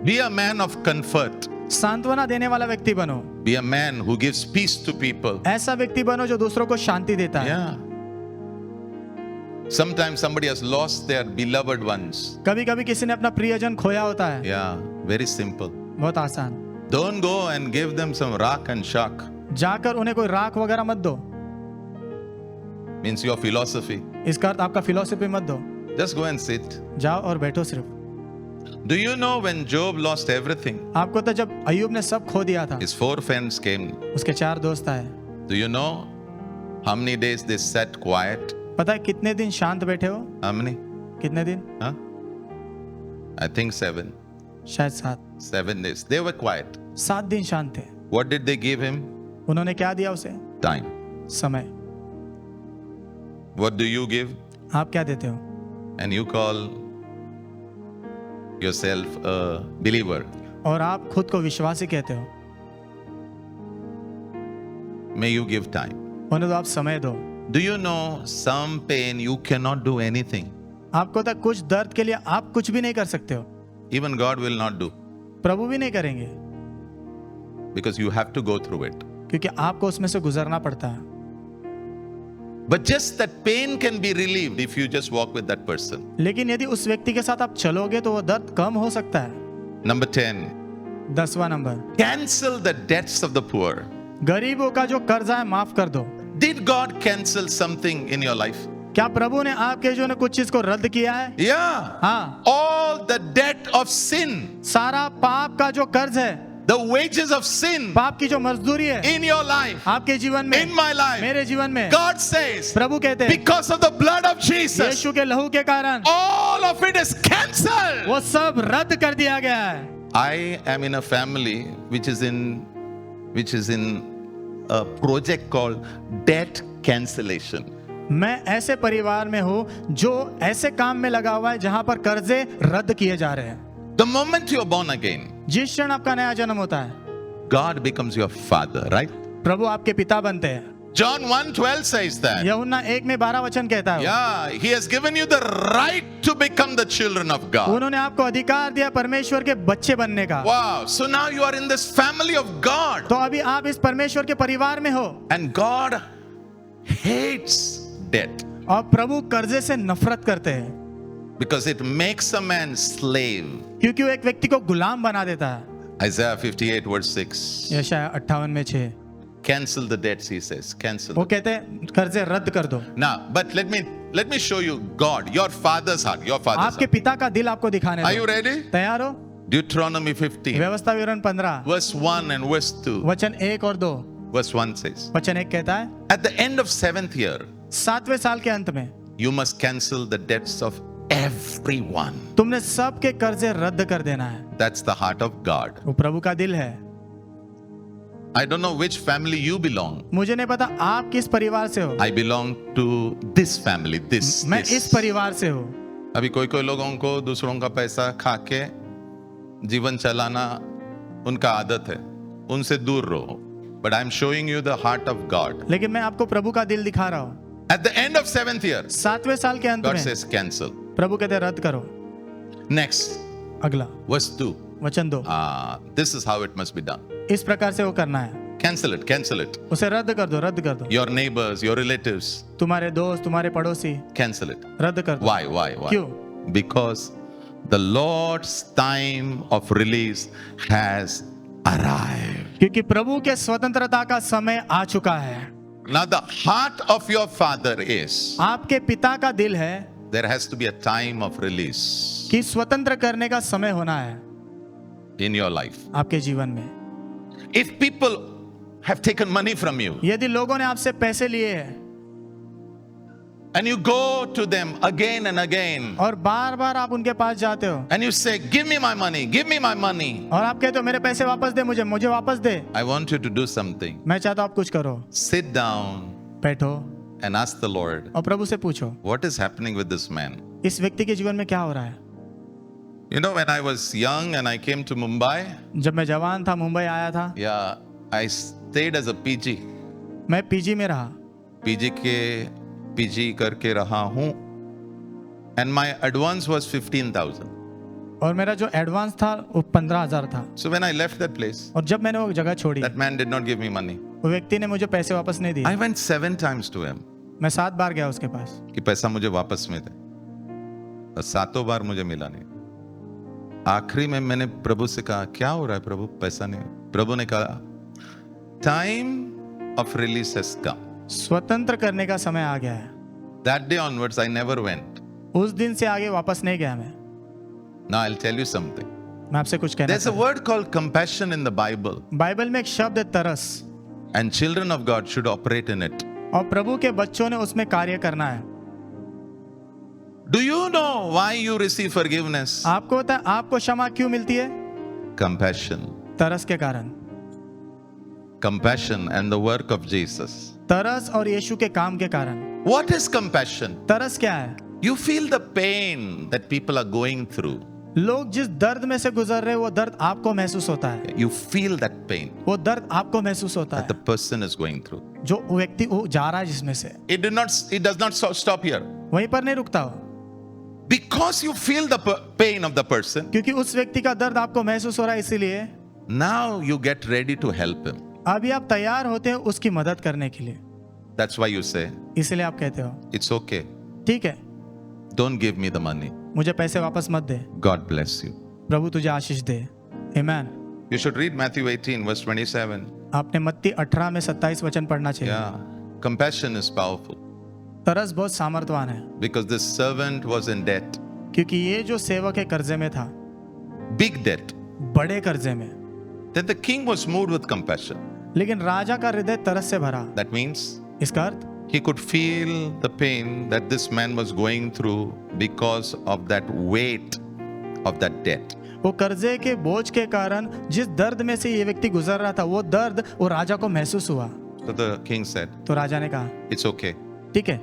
S1: Be a man of comfort.
S2: सांत्वना देने वाला व्यक्ति बनो,
S1: Be a man who gives peace to people.
S2: ऐसा व्यक्ति बनो जो दूसरों को शांति देता है।
S1: Yeah. Sometimes somebody has lost their beloved ones.
S2: कभी कभी किसी ने अपना प्रियजन खोया होता है।
S1: Yeah, very simple.
S2: बहुत आसान,
S1: Don't go and give them some rock and shock.
S2: जाकर उन्हें कोई राख वगैरह मत दो,
S1: Means your philosophy.
S2: इसका अर्थ आपका फिलॉसफी मत दो,
S1: Just go and sit.
S2: जाओ और बैठो सिर्फ।
S1: Do you know when Job lost everything?
S2: आपको तो जब अय्यूब ने सब खो दिया था,
S1: His 4 friends came.
S2: उसके 4 दोस्त आए,
S1: Do you know how many days they sat quiet?
S2: पता है कितने दिन शांत बैठे हो?
S1: How many?
S2: कितने दिन?
S1: Huh? I think 7.
S2: शायद 7
S1: 7 days. They were quiet.
S2: 7 दिन शांत थे।
S1: What did they give him?
S2: उन्होंने क्या दिया उसे?
S1: Time.
S2: समय।
S1: What do you give?
S2: आप क्या देते हो?
S1: And you call yourself a believer.
S2: और आप खुद को विश्वासी कहते हो।
S1: May you give time.
S2: होने दो, आप समय दो।
S1: Do you know some pain you cannot do anything?
S2: आपको तक कुछ दर्द के लिए आप कुछ भी नहीं कर सकते हो,
S1: Even God will not do
S2: प्रभु भी नहीं करेंगे,
S1: because you have to go through it.
S2: क्योंकि आपको उसमें से गुजरना पड़ता है।
S1: But just that pain can be relieved if you just walk with that person.
S2: लेकिन यदि उस व्यक्ति के साथ आप चलोगे तो वो दर्द कम हो सकता है।
S1: Number 10.
S2: 10वां number,
S1: Cancel the debts of the poor.
S2: गरीबों का जो कर्जा है माफ कर दो।
S1: Did God cancel something in your life?
S2: क्या प्रभु ने आपके जो ने कुछ चीज को रद्द किया है?
S1: Yeah.
S2: हाँ,
S1: All the debt of sin,
S2: सारा पाप का जो कर्ज है,
S1: the wages of sin
S2: पाप की जो मजदूरी है
S1: in your life,
S2: आपके जीवन में,
S1: in my life,
S2: मेरे जीवन में,
S1: God says,
S2: प्रभु कहते हैं
S1: because of the blood of Jesus,
S2: यीशु के लहू के कारण
S1: all of it is cancelled.
S2: वो सब रद्द कर दिया गया है।
S1: I am in a family which is in a project called debt cancellation.
S2: मैं ऐसे परिवार में हूँ जो ऐसे काम में लगा हुआ है जहां पर कर्जे रद्द किए जा रहे हैं।
S1: The moment you are born again,
S2: जिस क्षण आपका नया जन्म होता है,
S1: God becomes your father, right?
S2: प्रभु आपके पिता बनते हैं।
S1: John 1:12 says that.
S2: यूहन्ना 1:12 कहता है,
S1: Yeah, he has given you the right to become the children of God.
S2: उन्होंने आपको अधिकार दिया परमेश्वर के बच्चे बनने का।
S1: Wow, so now you are in this family of God.
S2: तो अभी आप इस परमेश्वर के परिवार में हो,
S1: And God hates debt
S2: और प्रभु कर्जे से नफरत करते हैं,
S1: because it makes a man slave.
S2: क्योंकि वो एक व्यक्ति को गुलाम बना देता है।
S1: Isaiah 58 verse 6.
S2: यशायाह 58:6
S1: Cancel the debts, he says. Cancel.
S2: वो कहते हैं कर्जे रद्द कर दो।
S1: Now, but let me show you God, your father's heart, your father's
S2: आपके
S1: heart.
S2: पिता का दिल आपको दिखाने
S1: Are you
S2: दो।
S1: ready?
S2: तैयार हो?
S1: Deuteronomy 15
S2: व्यवस्था विवरण 15
S1: verse 1 and verse 2.
S2: वचन 1 और 2।
S1: Verse 1 says,
S2: वचन 1 कहता है,
S1: at the end of 7th year,
S2: 7वें साल के अंत में
S1: you must cancel the debts of everyone.
S2: तुमने सबके कर्जे रद्द कर देना है।
S1: That's the heart of God.
S2: वो प्रभु का दिल है।
S1: I don't know which family you belong.
S2: मुझे नहीं पता आप किस परिवार से हो,
S1: I belong to this family,
S2: मैं इस
S1: this.
S2: परिवार से हूँ।
S1: अभी कोई लोगों को दूसरों का पैसा खा के जीवन चलाना उनका आदत है, उनसे दूर रहो. But I'm showing you the heart of God.
S2: लेकिन मैं आपको प्रभु का दिल दिखा रहा हूँ।
S1: At the end of 7th year,
S2: 7वें साल के अंत
S1: God
S2: में
S1: says cancel.
S2: प्रभु कहते हैं रद्द करो।
S1: Next,
S2: अगला
S1: verse 2.
S2: वचन 2,
S1: This is how it must be done.
S2: इस प्रकार से वो करना है।
S1: Cancel it, cancel it.
S2: उसे रद्द कर दो, रद्द कर दो।
S1: Your neighbors, your relatives,
S2: तुम्हारे दोस्त, तुम्हारे पड़ोसी,
S1: cancel it.
S2: रद्द कर दो।
S1: Why?
S2: क्यों?
S1: Because the Lord's time of release has arrived.
S2: क्योंकि प्रभु के स्वतंत्रता का समय आ चुका है।
S1: Now the heart of your father is,
S2: आपके पिता का दिल है
S1: there has to be a time of release
S2: कि स्वतंत्र करने का समय होना है
S1: in your life.
S2: आपके जीवन में।
S1: If people have taken money from you,
S2: यदि लोगों ने आपसे पैसे लिए हैं,
S1: And you go to them again and again.
S2: और बार बार आप उनके पास जाते हो
S1: And you say, give me my money, give me my money.
S2: और आप कहते हो मेरे पैसे वापस दे, मुझे वापस दे।
S1: I want you to do something.
S2: मैं चाहता हूँ आप कुछ करो,
S1: Sit down
S2: बैठो
S1: and ask the Lord,
S2: और प्रभु से पूछो
S1: what is happening with this man?
S2: इस व्यक्ति के जीवन में क्या हो रहा है।
S1: You know, when I was young and I came to Mumbai,
S2: जब मैं जवान था, मुंबई आया था,
S1: yeah, I stayed as a PG.
S2: मैं पीजी में रहा,
S1: PG करके रहा हूँ. And my advance was 15,000.
S2: और मेरा जो एडवांस था वो 15,000 था।
S1: So when I left that place,
S2: और जब मैंने वो जगह छोड़ी,
S1: that man did not give me money.
S2: वो व्यक्ति ने मुझे पैसे वापस नहीं दिए।
S1: I went 7 times to him.
S2: मैं 7 बार गया उसके पास
S1: कि पैसा मुझे वापस में दे, और 7 बार मुझे मिला नहीं। आखिरी में मैंने प्रभु से कहा, क्या हो रहा है प्रभु, पैसा नहीं। प्रभु ने कहा, time of release has come.
S2: स्वतंत्र करने का समय आ गया है।
S1: That day onwards I never went.
S2: उस दिन से आगे वापस नहीं गया मैं।
S1: Now I'll tell you something.
S2: मैं आपसे कुछ कहना
S1: There's a
S2: चाहता हूँ।
S1: word called compassion in the Bible,
S2: Bible में एक शब्द है तरस,
S1: and children of God should operate in it.
S2: और प्रभु के बच्चों ने उसमें कार्य करना है।
S1: Do you know why you receive forgiveness?
S2: आपको पता है आपको क्षमा क्यों मिलती है?
S1: Compassion.
S2: तरस के कारण।
S1: Compassion and the work of Jesus.
S2: तरस और यीशु के काम के कारण।
S1: What is compassion?
S2: तरस क्या है?
S1: You feel the pain that people are going through.
S2: लोग जिस दर्द में से गुजर रहे हैं वो दर्द आपको महसूस होता है।
S1: You feel that pain
S2: वो दर्द आपको महसूस होता
S1: that the
S2: है
S1: person is going through.
S2: जो व्यक्ति वो जा रहा है जिसमें से।
S1: It does not stop here.
S2: वहीं पर नहीं रुकता हो,
S1: Because you feel the pain of the person,
S2: क्योंकि उस व्यक्ति का दर्द आपको महसूस हो रहा है, इसीलिए
S1: now you get ready to help him.
S2: अभी आप तैयार होते हो उसकी मदद करने के लिए।
S1: That's why you say,
S2: इसलिए आप कहते हो
S1: it's okay.
S2: ठीक है,
S1: Don't give me the money.
S2: मुझे पैसे वापस मत दे,
S1: God bless you.
S2: प्रभु तुझे आशीष दे। आमीन।
S1: You should read Matthew 18 verse 27.
S2: आपने मत्ती 18 में 27 वचन पढ़ना चाहिए।
S1: Yeah. Compassion is powerful
S2: तरस बहुत सामर्थ्यवान है,
S1: because this servant was in debt.
S2: क्योंकि ये जो सेवक है कर्जे में था,
S1: Big debt.
S2: बड़े कर्जे में।
S1: Then the king was moved with compassion.
S2: लेकिन राजा का हृदय तरस से भरा।
S1: That means
S2: इसका अर्थ
S1: he could feel the pain that this man was going through because of that weight of that debt.
S2: वो कर्जे के बोझ के कारण जिस दर्द में से ये व्यक्ति गुजर रहा था, वो दर्द वो राजा को महसूस हुआ।
S1: So the king said,
S2: तो राजा ने कहा,
S1: it's okay.
S2: ठीक है,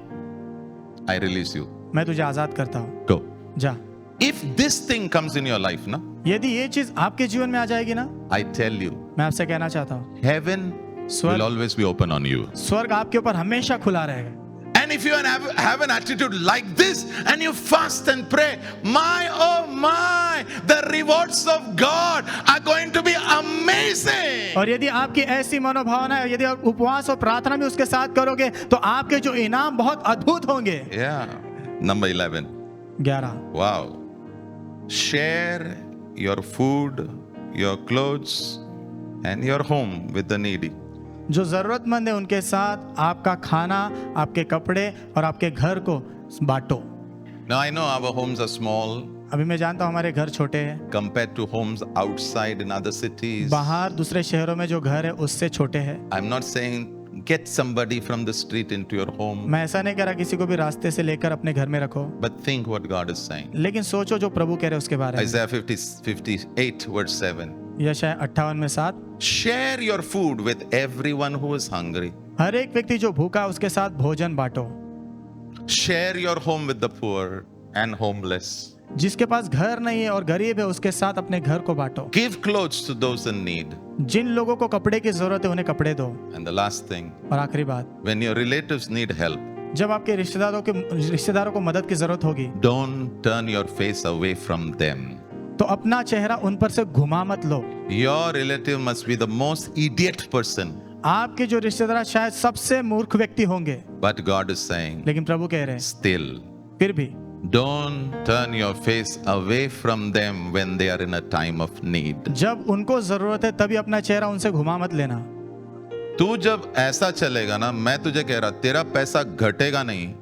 S1: I release you.
S2: मैं तुझे आजाद करता हूँ,
S1: Go.
S2: जा।
S1: If this thing comes in your life, no,
S2: यदि ये चीज आपके जीवन में आ जाएगी ना,
S1: I tell you,
S2: मैं आपसे कहना चाहता हूँ,
S1: heaven will
S2: स्वर्ग
S1: always be open on you.
S2: स्वर्ग आपके ऊपर हमेशा खुला रहेगा।
S1: And if you have an attitude like this and you fast and pray, my oh my, the rewards of God are going to be amazing.
S2: और यदि आपकी ऐसी मनोभावना है, यदि आप उपवास और प्रार्थना भी उसके साथ करोगे, तो आपके जो इनाम बहुत अद्भुत होंगे।
S1: Yeah. Number 11.
S2: 11
S1: Wow. Share your food, your clothes, and your home with the needy.
S2: जो जरूरतमंद है उनके साथ आपका खाना, आपके कपड़े और आपके घर को बांटो।
S1: Now I know our homes are small
S2: अभी मैं जानता हूँ हमारे घर छोटे हैं,
S1: compared to homes outside in other cities.
S2: बाहर दूसरे शहरों में जो घर है उससे छोटे हैं।
S1: I'm not saying get somebody from the street into your home,
S2: मैं ऐसा नहीं कह रहा किसी को भी रास्ते से लेकर अपने घर में रखो,
S1: but think what God is saying.
S2: लेकिन सोचो जो प्रभु कह रहे हैं उसके बारे में।
S1: Isaiah 58 verse 7.
S2: यशायाह 58 में 7,
S1: Share your food with everyone who is hungry.
S2: हर एक व्यक्ति जो भूखा उसके साथ भोजन बांटो।
S1: Share your home with the poor and homeless.
S2: जिसके पास घर नहीं है और गरीब है उसके साथ अपने घर को बांटो।
S1: Give clothes to those in need.
S2: जिन लोगों को कपड़े की जरूरत है उन्हें कपड़े दो।
S1: And the last thing,
S2: और आखिरी बात,
S1: when your relatives need help,
S2: जब आपके रिश्तेदारों को मदद की जरूरत होगी,
S1: don't turn your face away from them.
S2: तो अपना चेहरा उन पर से घुमा मत लो।
S1: Your relative must be the most idiot person.
S2: आपके जो रिश्तेदार शायद सबसे मूर्ख व्यक्ति होंगे,
S1: But God is saying,
S2: लेकिन प्रभु कह रहे हैं
S1: still,
S2: फिर भी
S1: don't turn your face away from them when they are in a time of need.
S2: जब उनको जरूरत है तभी अपना चेहरा उनसे घुमा मत लेना।
S1: तू जब ऐसा चलेगा ना, मैं तुझे कह रहा, तेरा पैसा घटेगा नहीं,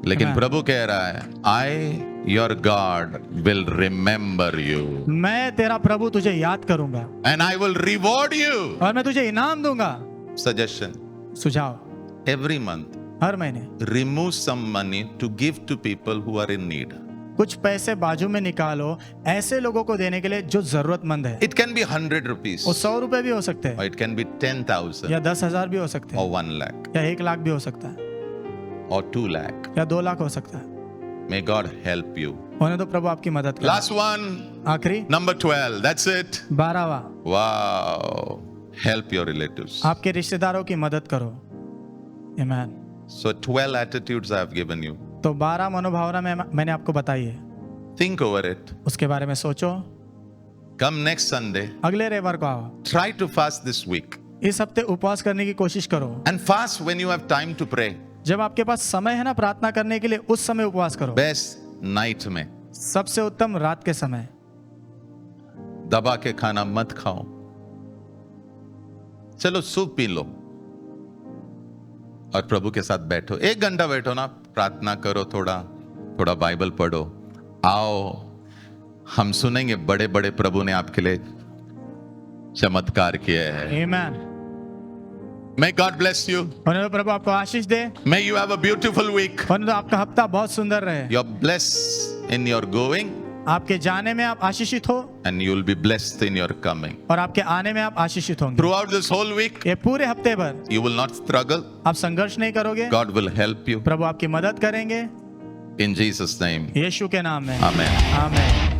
S1: लेकिन
S2: हाँ।
S1: प्रभु कह रहा है, I, your God, will remember you.
S2: मैं तेरा प्रभु तुझे याद करूंगा
S1: And I will reward you.
S2: और मैं तुझे इनाम दूंगा।
S1: Suggestion.
S2: सुझाव,
S1: Every month,
S2: हर महीने
S1: remove some money to give to people who are in need.
S2: कुछ पैसे बाजू में निकालो ऐसे लोगों को देने के लिए जो जरूरतमंद है।
S1: It can be 100 rupees,
S2: वो 100 रुपए भी हो सकते
S1: or
S2: हैं,
S1: it can be 10,000,
S2: या 10,000 भी हो सकते
S1: or
S2: हैं,
S1: 1 lakh,
S2: या 1 लाख भी हो सकता है,
S1: or 2 lakh.
S2: या 2 लाख हो सकता है।
S1: May God help you.
S2: होने तो प्रभु आपकी मदद करे।
S1: Last one,
S2: आखिरी
S1: number 12. That's it.
S2: 12वां,
S1: Wow. Help your relatives.
S2: आपके रिश्तेदारों की मदद करो। आमीन।
S1: So 12 attitudes I have given you.
S2: तो 12 मनोभावना मैंने आपको बताई है,
S1: Think over it.
S2: उसके बारे में सोचो।
S1: Come next Sunday.
S2: अगले रविवार को आओ,
S1: Try to fast this week.
S2: इस हफ्ते उपवास करने की कोशिश करो।
S1: And fast when you have time to pray.
S2: जब आपके पास समय है ना प्रार्थना करने के लिए, उस समय उपवास करो।
S1: Best night में.
S2: सबसे उत्तम रात के समय।
S1: दबा के खाना मत खाओ। चलो सूप पी लो और प्रभु के साथ बैठो। 1 घंटा बैठो ना, प्रार्थना करो, थोड़ा बाइबल पढ़ो। आओ हम सुनेंगे बड़े बड़े प्रभु ने आपके लिए चमत्कार किए हैं।
S2: आमीन।
S1: May God bless you.
S2: होने तो प्रभु आपको आशीष दे।
S1: May you have a beautiful week.
S2: होने तो आपका हफ्ता बहुत सुंदर रहे।
S1: You're blessed in your going
S2: आपके जाने में आप आशीषित हो,
S1: and you will be blessed in your coming.
S2: और आपके आने में आप आशीषित होंगे।
S1: Throughout this whole week,
S2: ये पूरे हफ्ते भर
S1: you will not struggle.
S2: आप संघर्ष नहीं करोगे,
S1: God will help you.
S2: प्रभु आपकी मदद करेंगे।
S1: In Jesus' name.
S2: यीशु के नाम में
S1: Amen.
S2: आमीन।